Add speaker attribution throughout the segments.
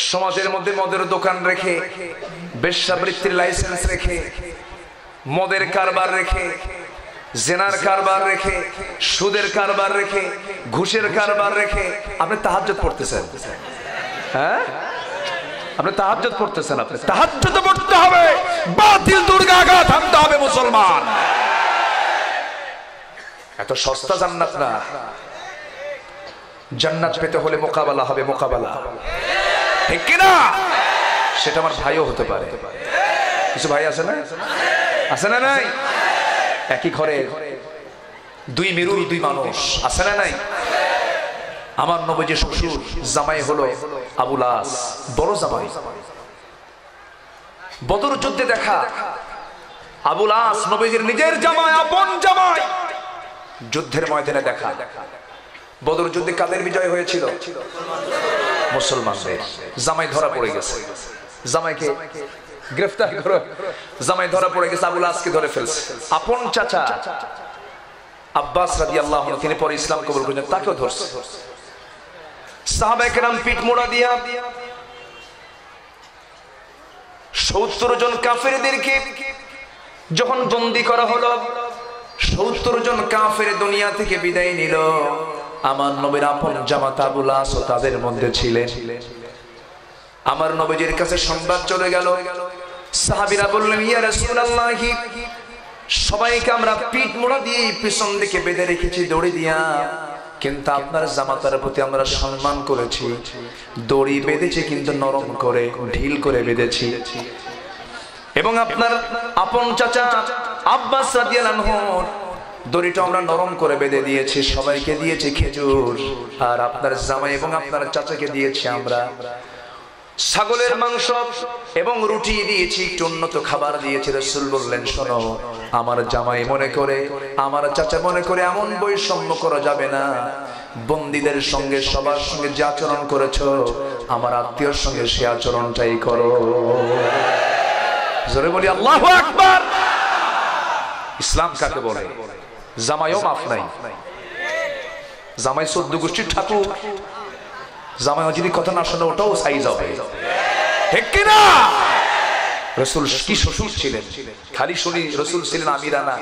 Speaker 1: সমাজের মধ্যে মদের দোকান রেখে, বেশ্যাবৃত্তির লাইসেন্স রেখে, মদের কারবার রেখে, জেনার কারবার রেখে, সুদের কারবার রেখে, ঘুষের কারবার রেখে আপনি তাহাজ্জুদ পড়তেছেন। হ্যাঁ, আপনি তাহাজ্জুদ পড়তেছেন। আপনি তাহাজ্জুদ পড়তে হবে, বাতিল দুর্গাঘাত থামতে হবে মুসলমান। এত সস্তা জান্নাত না। জান্নাত পেতে হলে মোকাবেলা হবে, মোকাবেলা, ঠিক কিনা? সেটা আমার ভাইও হতে পারে। কিছু ভাই আছে না, আছে না নাই? একই ঘরে দুই মেরু দুই মানুষ, আছে না নাই? আমার নবীজি শ্বশুর জামাই হলো আবুল আস, বড় জামাই। বদর যুদ্ধে দেখা আবুল আস নবীজির নিজের জামাই, আপন জামাই। যুদ্ধের ময়দানে দেখা। বদর যুদ্ধে কাদের বিজয় হয়েছিল? মুসলমানদের। জামাই ধরা পড়ে গেছে, জামাইকে গ্রেফতার করো। জামাই ধরা পড়ে গেছে, আবুল আসকে ধরে ফেলছে। আপন চাচা আব্বাস রাদিয়াল্লাহু আনহু, তিনি পরে ইসলাম কবুল করেছেন, তাকেও ধরছে। সাহাবায়ে কেরাম পিঠ মোড়া দিয়া 70 জন কাফেরদেরকে যখন বন্দী করা হলো, 70 জন কাফের দুনিয়া থেকে বিদায় নিল। আমার নবীর আপন জামাতা আবুল আস তাদের মধ্যে ছিলেন। আমার নবীজির কাছে সংবাদ চলে গেল। সাহাবীরা বললেন, ইয়া রাসূলুল্লাহ, সবাইকে আমরা পিঠ মোড়া দিয়ে পিছন দিকে বেঁধে রেখেছি দড়ি দিয়া, কিন্তু আপনার জামাতার প্রতি আমরা সম্মান করেছি, দড়ি বেঁধেছি কিন্তু নরম করে, ঢিল করে বেঁধেছি। এবং আপনার আপন চাচা আব্বাস রাদিয়াল্লাহু আনহু দড়িটা আমরা নরম করে বেঁধে দিয়েছি, সবাইকে দিয়েছি খেজুর। আর আপনার জামাই এবং আপনার চাচাকে দিয়েছি আমরা ছাগলের মাংস এবং রুটি দিয়েছি, একটু উন্নত খাবার দিয়েছি। রাসূল বললেন, শোনো, আমার জামাই মনে করে, আমার চাচা মনে করে এমন বৈষম্য করা যাবে না। বন্দীদের সঙ্গে সবার সঙ্গে যে আচরণ করেছো, আমার আত্মীয়র সঙ্গে সে আচরণটাই করো। জোরে বলি আল্লাহু আকবার। ইসলাম কাকে বলে? জামাইও মাফ নাই। জামাই 14 গোষ্ঠীর ঠাকুর। জামাই যদি কথা না শোনে, ওটাও সাইজ হবে, ঠিক কিনা? রাসূল কি শ্বশুর ছিলেন? খালি শুনি রাসূল ছিলেন আমিরানা,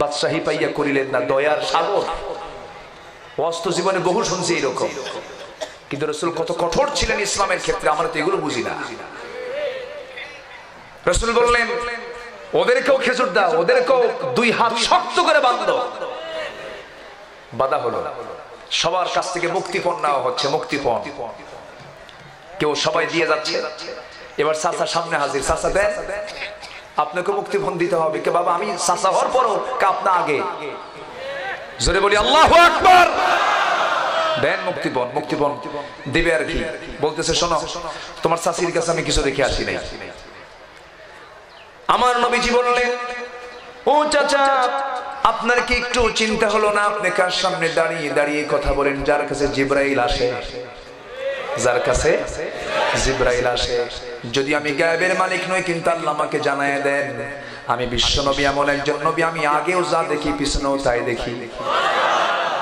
Speaker 1: বাদশাহী পাইয়া করিলেন না, দয়ার সাগর। ওয়াস্ত জীবনে বহু শুনছি এরকম, কিন্তু রাসূল কত কঠোর ছিলেন ইসলামের ক্ষেত্রে, আমরা তো এগুলো বুঝি না। রাসূল বললেন, ওদেরকেও খেজুর দাও, ওদেরকেও 2 হাত শক্ত করে বাঁধো। বাধা হলো। সবার কাছ থেকে মুক্তিপণ নেওয়া হচ্ছে, মুক্তিপণ। কেউ সবাই দিয়ে যাচ্ছে। এবার চাচা সামনে হাজির, চাচা দেন, আপনাকে মুক্তিপণ দিতে হবে। কে বাবা, আমি চাচা হওয়ার পরও আপনা আগে। জোরে বলি আল্লাহু আকবার। দেন মুক্তিপণ। মুক্তিপণ দিবে আর কি, বলতেছে, শোনো, তোমার চাচির কাছে আমি কিছু দেখে আসি নাই। আমার নবীজি বললেন, ও চাচা, আপনার কি একটু চিন্তা হলো না? আপনি কার সামনে দাঁড়িয়ে দাঁড়িয়ে কথা বলেন? যার কাছে জিবরাইল আসে, যার কাছে জিবরাইল আসে। যদি আমি গায়েবের মালিক নই, কিন্তু আল্লাহ আমাকে জানায় দেন। আমি বিশ্ব নবী, এমন একজন নবী, আমি আগেও যা দেখি পিছনেও তাই দেখি।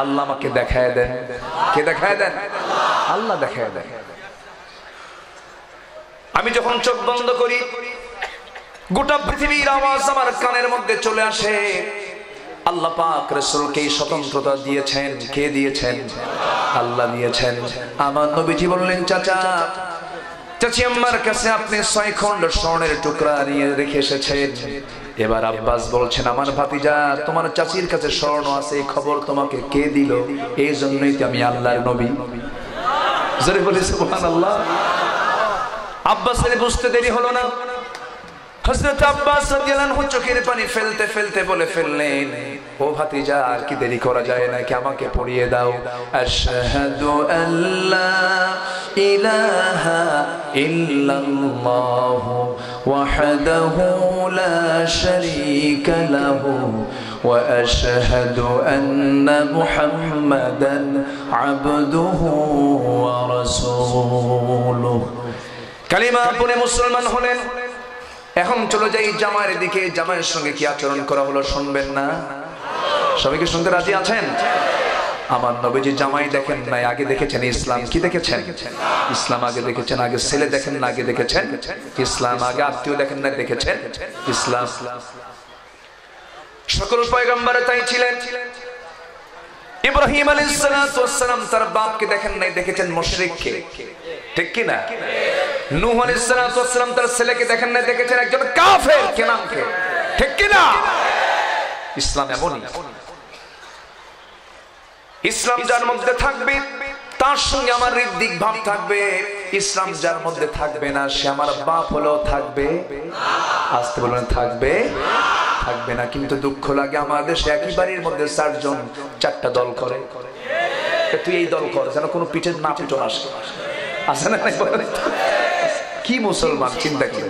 Speaker 1: আল্লাহ আমাকে দেখায় দেন। কে দেখায় দেন? আল্লাহ দেখায় দেন। আমি যখন চোখ বন্ধ করি, গোটা পৃথিবীর আওয়াজ আমার কানের মধ্যে চলে আসে। আল্লাহ পাক রাসূলকে স্বতন্ত্রতা দিয়েছেন। কে দিয়েছেন? আল্লাহ দিয়েছেন। আমার নবীজি বললেন, চাচা, চাচি, আমার কাছে আপনি 6 খণ্ড স্বর্ণের টুকরা নিয়ে রেখে এসেছেন। এবার আব্বাস বলছেন, আমার ভাতিজা, তোমার চাচির কাছে স্বর্ণ আছে, এই খবর তোমাকে কে দিল? এই জন্যই তো আমি আল্লাহর নবী। জোরে বলি সুবহানাল্লাহ। আব্বাসের বুঝতে দেরি হলো না। হযরত আব্বাস রাদিয়াল্লাহু আনহু চোখের পানি ফেলতে ফেলতে বলে ফেললেন, ও ভাতিজা, আর কি দেরি করা যায় নাকি? আমাকে পড়িয়ে দাও। আশহাদু আল্লা ইলাহা ইল্লাল্লাহু ওয়াহদাহু লা শারীকা লাহু ওয়া আশহাদু আন্না মুহাম্মাদান আবদুহু ওয়া রাসূলুহু। কালিমা পড়ে মুসলমান হলেন। এখন চলে যাই জামাইয়ের দিকে। জামাইয়ের সঙ্গে কি আচরণ করা হলো শুনবেন না? সবাইকে শুনতে রাজি আছেন? আমার নবীজি জামাই দেখেন নাই, আগে দেখেছেন ইসলাম। কি দেখেছেন? ইসলাম আগে দেখেছেন। আগে ছেলে দেখেন না, আগে দেখেছেন ইসলাম। আগে আত্মীয় দেখেন না, দেখেছেন ইসলাম। সকল পয়গম্বরে তাই ছিলেন। ইব্রাহিম আলাইহিস সালাম তার বাপকে দেখেন নাই, দেখেছেন মুশরিককে, ঠিক কি না? নূহ আলাইহিস সালাম তার ছেলেকে দেখেন নাই, দেখেছেন একজন কাফের, কেনানকে, ঠিক কি না? ইসলাম এমনই। ইসলাম যার মধ্যে থাকবে তার সঙ্গে আমার হৃদিক ভাব থাকবে। ইসলাম যার মধ্যে থাকবে না সে আমার বাপ হলেও থাকবে, আসতে বলবেন থাকবে, থাকবে না। কিন্তু দুঃখ লাগে আমাদের দেশে একই বাড়ির মধ্যে 4 জন 4টা দল করে। তুই এই দল কর, যেন কোনো পিঠে না পিটন আসে, আসে না? কি মুসলমান চিন্তা করে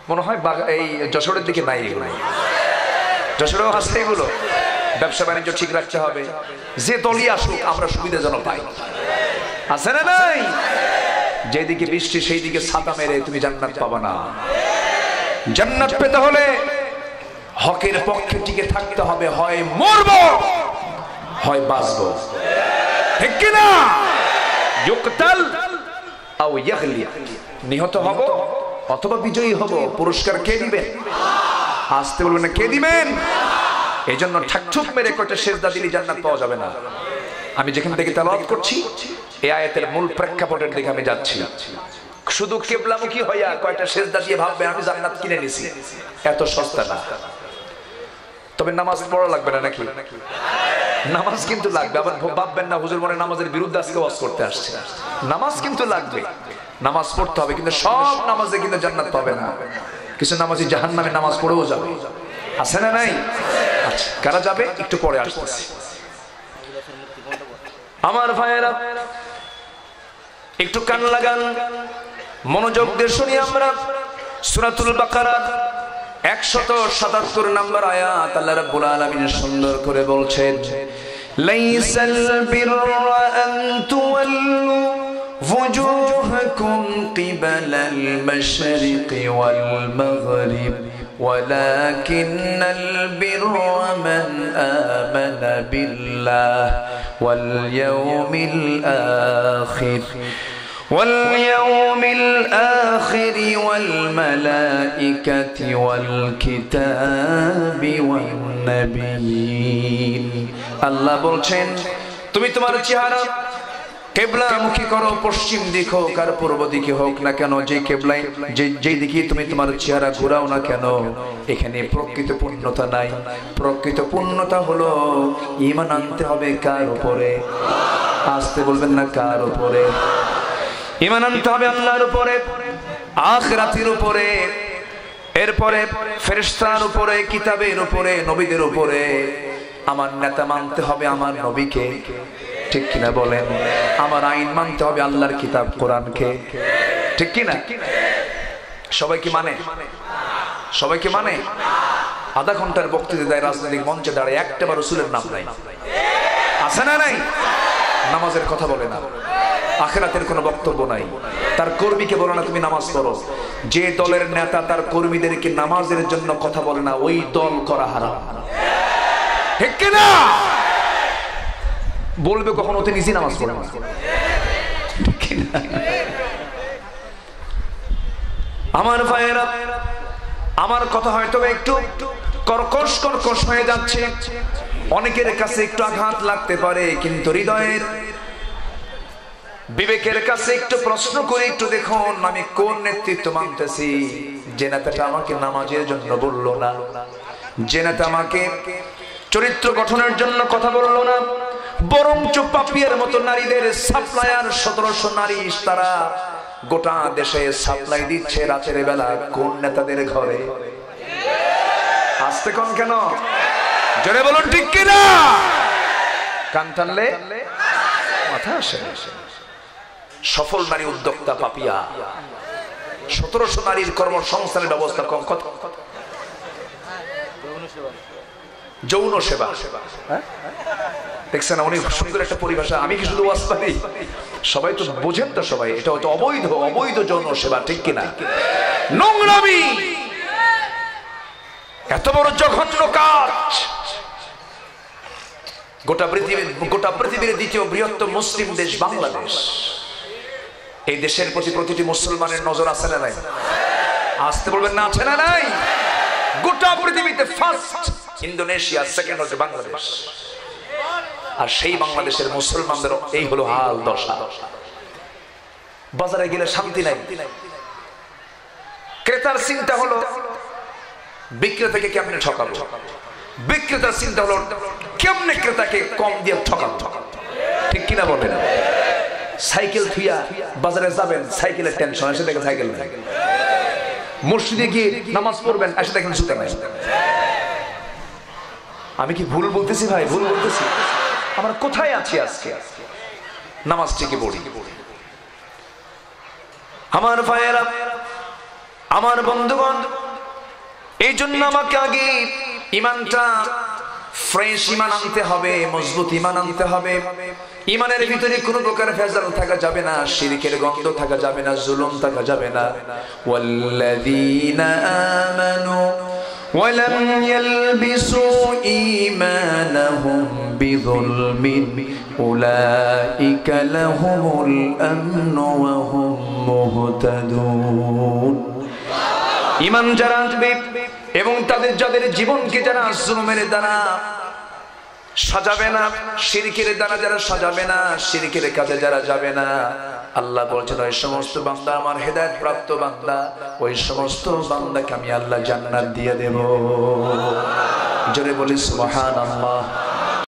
Speaker 1: মনে হয় এই যশোরের দিকে নাই, এগুলো যশোরেও আসছে এগুলো। ব্যবসা বাণিজ্য ঠিক রাখতে হবে, যে দলই আসুক আমরা সুবিধা যেন পাই, আছে না নাই? যেদিকে বৃষ্টি সেই দিকে ছাতা মেরে তুমি জান্নাত পাবা না। জান্নাত পেতে হলে হকের পক্ষে টিকে থাকতে হবে, হয় মরবো হয় বাঁচবো, ঠিক কি না? ইউকতাল আও ইয়াগলি, নিহত হব অথবা বিজয়ী হব। পুরস্কার কে দিবেন? আসতে বলবেন না, কে দিবেন? এই জন্য ঠাকঠুক মেরে কয়টা সেজদা দিলে জান্নাত পাওয়া যাবে না। আমি যেখান থেকে তেলাওয়াত করছি এই আয়াতের মূল প্রেক্ষাপটের দিকে আমি যাচ্ছি। শুধু কিবলামুখী হইয়া কয়টা সেজদা দিয়ে ভাববেন আমি জান্নাত কিনে নিছি, এত সস্তা না। তবে নামাজ পড়া লাগবে না নাকি? নামাজ কিন্তু লাগবে। আবার ভাববেন না হুজুর মনে নামাজের বিরুদ্ধে আজকে ওয়াজ করতে আসছে। নামাজ কিন্তু লাগবে, নামাজ পড়তে হবে, কিন্তু সব নামাজে কিন্তু জান্নাত পাবে না। কিছু নামাজি জাহান্নামে নামাজ পড়েও যাবে, আছে না নাই? আচ্ছা, কারা যাবে একটু পরে আসতেছি। আমার ভাইয়েরা একটু কান লাগান, মনোযোগ দিয়ে শুনি আমরা। সূরাতুল বাকারা 177 নম্বর আয়াত আল্লাহ রাব্বুল আলামিন সুন্দর করে বলছেন, লাইসাল বিররা আন তুওয়াল্লু وجوهكم قبل المشرق والمغرب ولكن البر من آمن بالله واليوم الآخر والملائكة والكتاب والنبيين। আল্লাহ বলছেন তুমি তোমার চেহারা কিবলামুখী করো, পশ্চিম দিক হোক আর পূর্ব দিকে হোক না কেন, যে কিবলায় যেই দিকে তুমি তোমার চেহারা ঘোরাও না কেন, এখানে প্রকৃত পূর্ণতা নাই। প্রকৃত পূর্ণতা হলো ঈমান আনতে হবে কার উপরে? আসতে বলবেন না, কার উপরে? ঈমান আনতে হবে আল্লাহর উপরে, আখিরাতের উপরে, এরপরে ফেরেশতার উপরে, কিতাবের উপরে, নবীদের উপরে। আমার নেতা মানতে হবে আমার নবীকে, ঠিক কিনা বলেন? আমার আইন মানতে হবে আল্লাহর কিতাব কোরআনকে, ঠিক কিনা? সবাই কি মানে? সবাই কি মানে? আধা ঘন্টার বক্তৃতা দেয় রাজনৈতিক মঞ্চে দাঁড়ায়, একটাবার রাসূলের নাম নাই, আছে না নাই? নামাজের কথা বলে না, আখিরাতের কোনো বক্তব্য নাই। তার কর্মীকে বলে না তুমি নামাজ পড়ো। যে দলের নেতা তার কর্মীদেরকে নামাজের জন্য কথা বলে না, ওই দল করা হারাম, ঠিক কিনা? বলবে কখন ওতে নিজে নামাজ পড়ে না, ঠিক কিনা? আমার ভাইয়েরা, আমার কথা হয়তো একটু কর্কশ কর্কশ হয়ে যাচ্ছে, অনেকের কাছে একটু আঘাত লাগতে পারে, কিন্তু হৃদয়ের বিবেকের কাছে একটু প্রশ্ন করে একটু দেখুন আমি কোন নেতৃত্ব মানতেছি। যে নেতাটা আমাকে নামাজের জন্য বললো না, যে নেতা আমাকে চরিত্র গঠনের জন্য কথা বললো না, বরঞ্চ পাপিয়ার মতো নারীদের সাপ্লায়ার 1700 নারী তারা গোটা দেশে সাপ্লাই দিচ্ছে রাতের বেলা, কোন নেতাদের ঘরে? আসতে কোন কেন? জোরে বলুন ঠিক কিনা? কান টানলে মাথা আসে। সফল নারী উদ্যোক্তা পাপিয়া, 1700 নারীর কর্মসংস্থানের ব্যবস্থা কম। কত? যৌন সেবা, দেখছেন অনেক সুন্দর একটা পরিভাষা। আমি কি শুধু ওয়াজ পারি? সবাই তো বোঝেন তো, সবাই এটা হয়তো অবৈধ, অবৈধ যৌন সেবা, ঠিক কিনা? নোংরামি, এত বড় জঘন্য কাজ। গোটা পৃথিবীর দ্বিতীয় বৃহত্তম মুসলিম দেশ বাংলাদেশ। এই দেশের প্রতি প্রতিটি মুসলমানের নজর আছে না নাই? আসতে বলবেন না, আছে না নাই? গোটা পৃথিবীতে ফার্স্ট ইন্দোনেশিয়া, সেকেন্ড হচ্ছে বাংলাদেশ। আর সেই বাংলাদেশের মুসলমানদের এই হলো হাল দশা। বাজারে গেলে শান্তি নাই। ক্রেতার চিন্তা হলো বিক্রেতাকে কেমনে ঠকাবো, বিক্রেতার চিন্তা হলো কেমনে ক্রেতাকে কম দিয়ে ঠকাবো। ঠিক কিনা বলেন? সাইকেল থুইয়া বাজারে যাবেন, সাইকেলের টেনশন, এসে দেখেন সাইকেল নাই। মসজিদে গিয়ে নামাজ পড়বেন, এসে দেখেন জুতা নাই। আমি কি ভুল বলতেছি ভাই? ভুল বলতেছি? আমরা কোথায় আছি আজকে? নামাজ ঠিকই পড়ি। আমার ভাইয়েরা, আমার বন্ধুগণ, এই জন্য আমাকে আগে ইমানটা ফ্রেশ ইমান আনতে হবে, মজবুত ইমান আনতে হবে। ইমানের ভিতরে কোনো প্রকার ভেজাল থাকা যাবে না, শিরকের গন্ধ থাকা যাবে না, জুলুম থাকা যাবে না। ওয়াল্লাযীনা আমানু ওয়ালাম ইয়ালবিসু ঈমানাহুম বিযুলমিন উলাইকা লাহুমুল আমনু ওয়া হুম মুহতাদুন। ঈমান যারা আনবে এবং যাদের জীবনকে যারা জুলুমের দ্বারা সাজাবে না, শিরকের দ্বারা যারা সাজাবে না, শিরকের কাজে যারা যাবে না, আল্লাহ বলছেন ওই সমস্ত বান্দা আমার হেদায়েত প্রাপ্ত বান্দা, ওই সমস্ত বান্দাকে আমি আল্লাহ জান্নাত দিয়ে দেব। জোরে বলি সুবহানাল্লাহ।